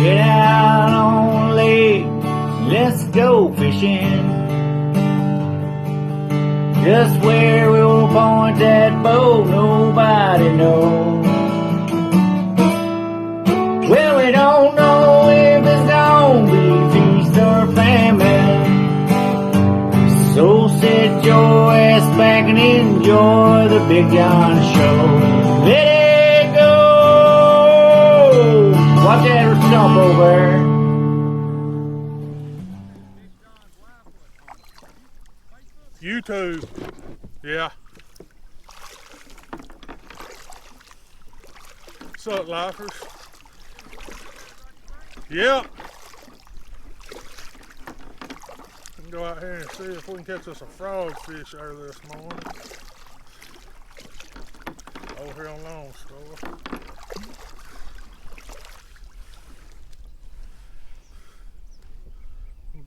Get out on the lake, let's go fishing. Just where we'll point that boat, nobody knows. Well, we don't know if it's gonna be feast or famine. So sit your ass back and enjoy the Big John Show. Let it go! Watch that stump over. YouTube. Yeah. What's up, lifers? Yep. We can go out here and see if we can catch us a frogfish early this morning. Over here on Lone Star.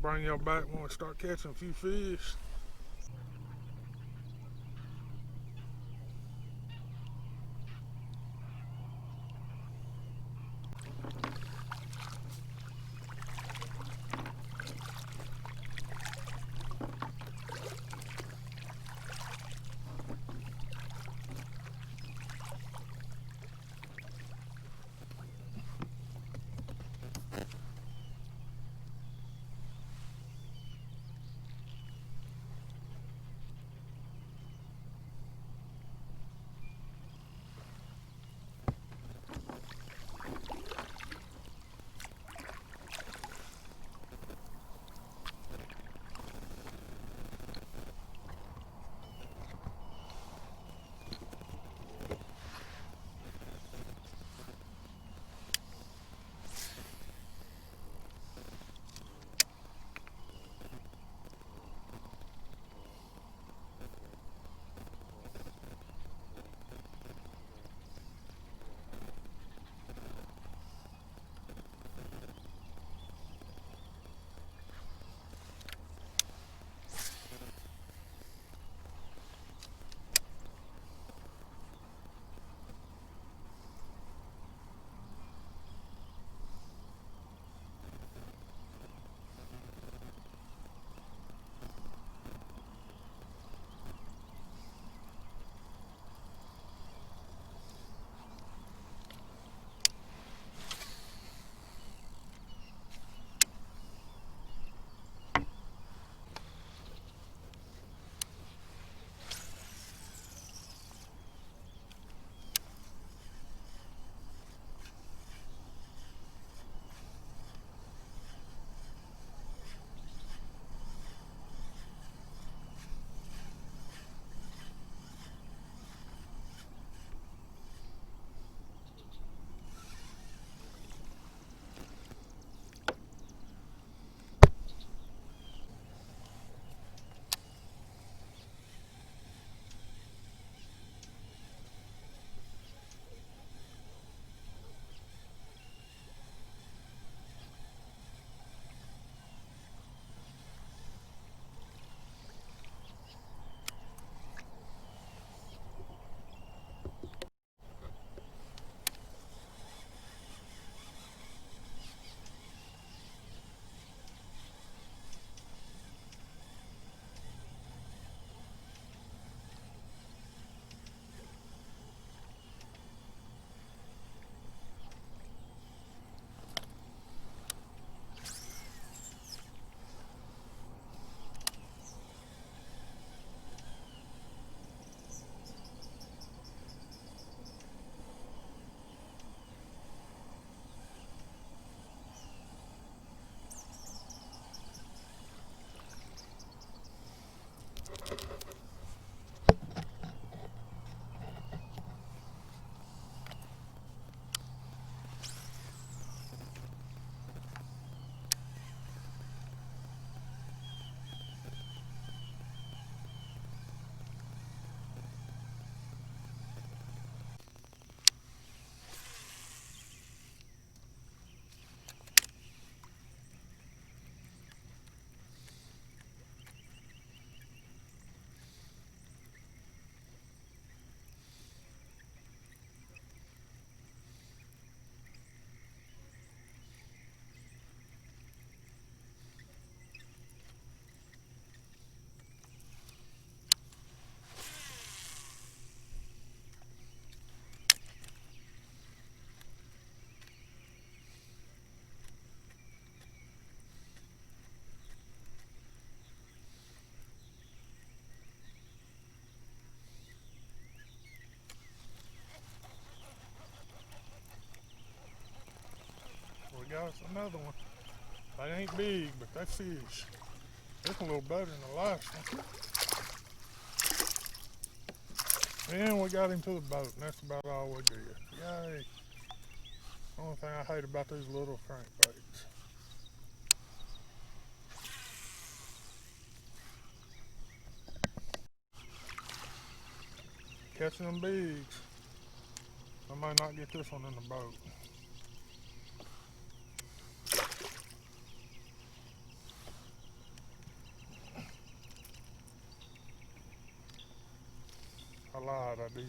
Bring y'all back when we start catching a few fish. guys. Another one. They ain't big, but they fish. It's a little better than the last one. And we got him to the boat, and that's about all we did. Yay. Only thing I hate about these little crankbaits. Catching them bigs. I might not get this one in the boat. I lied, I did.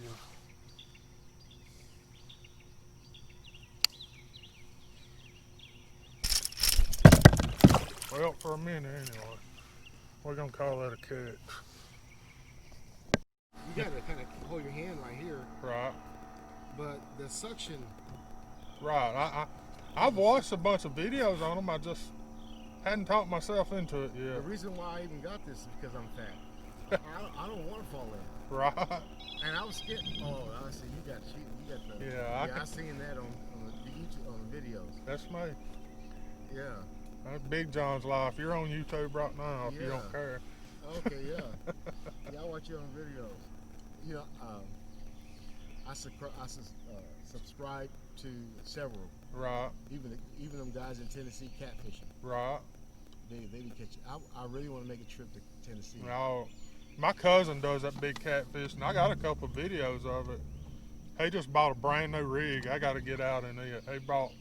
Well, for a minute anyway. We're gonna call that a catch. You gotta kind of hold your hand right here, Right. but the suction. Right. I've watched a bunch of videos on them. I just hadn't talked myself into it The yet. reason why I even got this is because I'm fat. I don't want to fall in. Right. And I was scared. Oh, I see. You got the. Yeah, I seen that on the YouTube on the videos. That's me. Yeah. That's Big John's life. You're on YouTube right now if you Yeah. don't care. Okay. Yeah. Yeah, I watch you on videos. You know, I subscribe to several. Right. Even them guys in Tennessee catfishing. Right. They be catching. I really want to make a trip to Tennessee. Now, my cousin does that big catfish, and I got a couple of videos of it. He just bought a brand new rig. I got to get out in it. He bought,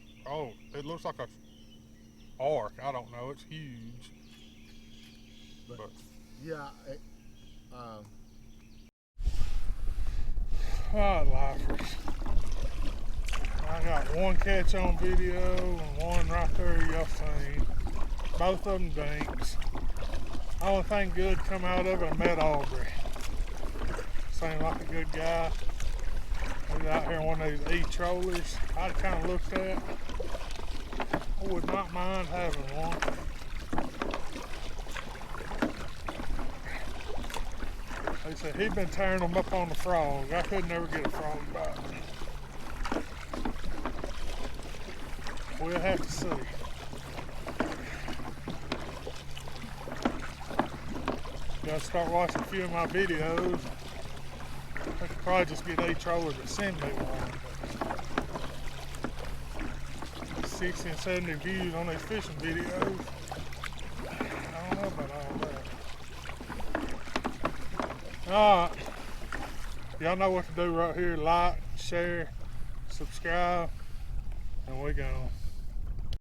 it looks like a ark. I don't know. It's huge. But Yeah. Alright, lifers. I got one catch on video and one right there y'all seen. Both of them dinks. Only thing good come out of it, I met Aubrey. Seemed like a good guy. He's out here in one of these e-trollers I kind of looked at. I would not mind having one. He said he'd been tearing them up on the frog. I could never get a frog bite. We'll have to see. Gotta start watching a few of my videos. I could probably just get a troller to send me one. 60 and 70 views on these fishing videos. I don't know about all that. Alright, y'all know what to do right here. Like, share, subscribe, and we're gone.